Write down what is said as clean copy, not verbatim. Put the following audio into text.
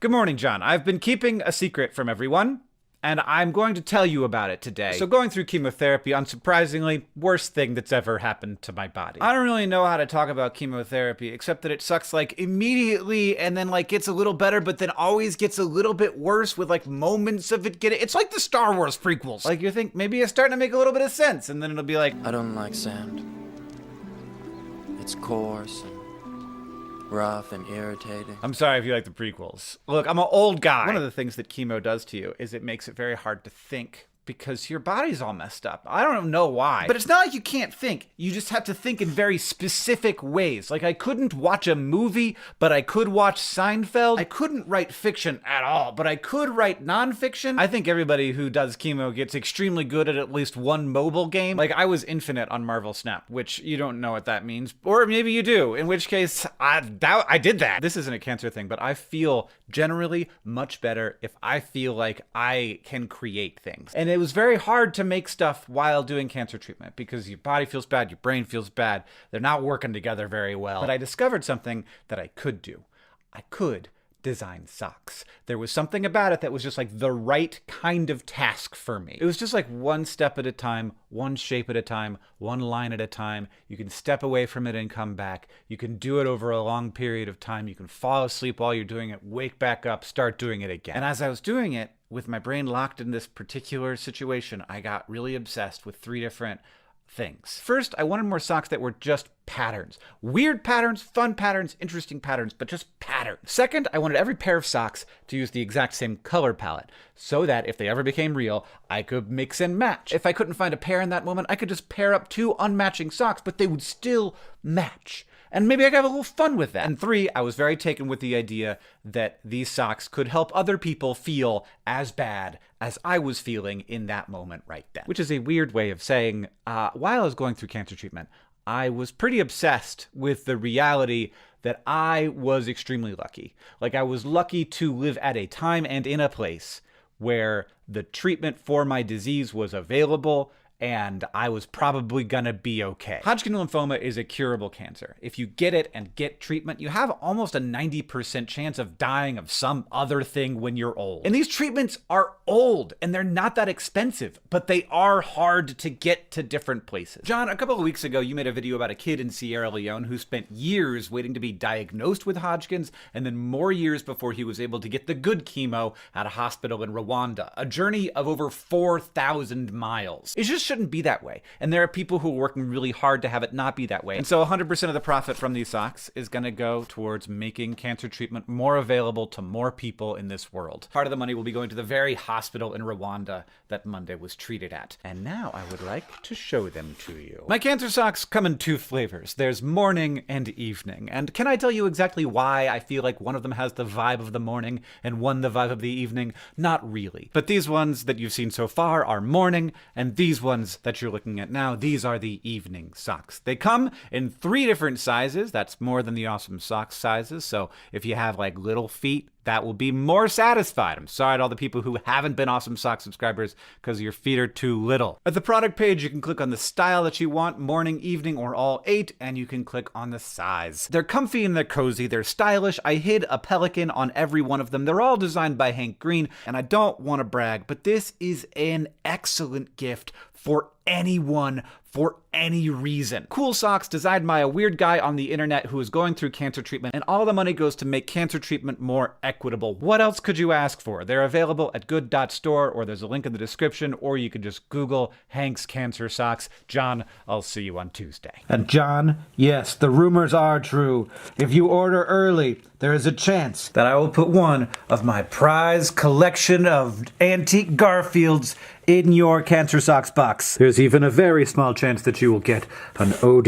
Good morning, John. I've been keeping a secret from everyone, and I'm going to tell you about it today. So going through chemotherapy, unsurprisingly, worst thing that's ever happened to my body. I don't really know how to talk about chemotherapy, except that it sucks like immediately and then like gets a little better, but then always gets a little bit worse with like moments of it getting, it's like the Star Wars prequels. Like you think maybe it's starting to make a little bit of sense, and then it'll be like, I don't like sand. It's coarse and rough and irritating. I'm sorry if you like the prequels. Look, I'm an old guy. One of the things that chemo does to you is it makes it very hard to think because your body's all messed up. I don't know why. But it's not like you can't think. You just have to think in very specific ways. Like I couldn't watch a movie, but I could watch Seinfeld. I couldn't write fiction at all, but I could write nonfiction. I think everybody who does chemo gets extremely good at least one mobile game. Like I was infinite on Marvel Snap, which you don't know what that means. Or maybe you do, in which case I did that. This isn't a cancer thing, but I feel generally much better if I feel like I can create things. And it was very hard to make stuff while doing cancer treatment because your body feels bad, your brain feels bad. They're not working together very well. But I discovered something that I could do. I could design socks. There was something about it that was just like the right kind of task for me. It was just like one step at a time, one shape at a time, one line at a time. You can step away from it and come back. You can do it over a long period of time. You can fall asleep while you're doing it, wake back up, start doing it again. And as I was doing it, with my brain locked in this particular situation, I got really obsessed with 3 different things. First, I wanted more socks that were just patterns. Weird patterns, fun patterns, interesting patterns, but just patterns. Second, I wanted every pair of socks to use the exact same color palette so that if they ever became real, I could mix and match. If I couldn't find a pair in that moment, I could just pair up 2 unmatching socks, but they would still match. And maybe I could have a little fun with that. And 3, I was very taken with the idea that these socks could help other people feel as bad as I was feeling in that moment right then. Which is a weird way of saying, while I was going through cancer treatment, I was pretty obsessed with the reality that I was extremely lucky. Like I was lucky to live at a time and in a place where the treatment for my disease was available and I was probably gonna be okay. Hodgkin lymphoma is a curable cancer. If you get it and get treatment, you have almost a 90% chance of dying of some other thing when you're old. And these treatments are old and they're not that expensive, but they are hard to get to different places. John, a couple of weeks ago, you made a video about a kid in Sierra Leone who spent years waiting to be diagnosed with Hodgkin's and then more years before he was able to get the good chemo at a hospital in Rwanda. A journey of over 4,000 miles. It just shouldn't be that way. And there are people who are working really hard to have it not be that way. And so 100% of the profit from these socks is going to go towards making cancer treatment more available to more people in this world. Part of the money will be going to the very hospital in Rwanda that Monday was treated at. And now I would like to show them to you. My cancer socks come in 2 flavors. There's morning and evening. And can I tell you exactly why I feel like one of them has the vibe of the morning and one the vibe of the evening? Not really. But these ones that you've seen so far are morning, and these ones that you're looking at now, these are the evening socks. They come in 3 different sizes. That's more than the Awesome Socks sizes. So if you have like little feet, that will be more satisfied. I'm sorry to all the people who haven't been Awesome Socks subscribers because your feet are too little. At the product page, you can click on the style that you want, morning, evening, or all 8, and you can click on the size. They're comfy and they're cozy. They're stylish. I hid a pelican on every one of them. They're all designed by Hank Green, and I don't want to brag, but this is an excellent gift for anyone, for any reason. Cool socks designed by a weird guy on the internet who is going through cancer treatment, and all the money goes to make cancer treatment more equitable. What else could you ask for? They're available at good.store, or there's a link in the description, or you can just Google Hank's cancer socks. John, I'll see you on Tuesday. And John, yes, the rumors are true. If you order early, there is a chance that I will put one of my prize collection of antique Garfields in your cancer socks box. There's even a very small chance that you will get an OD.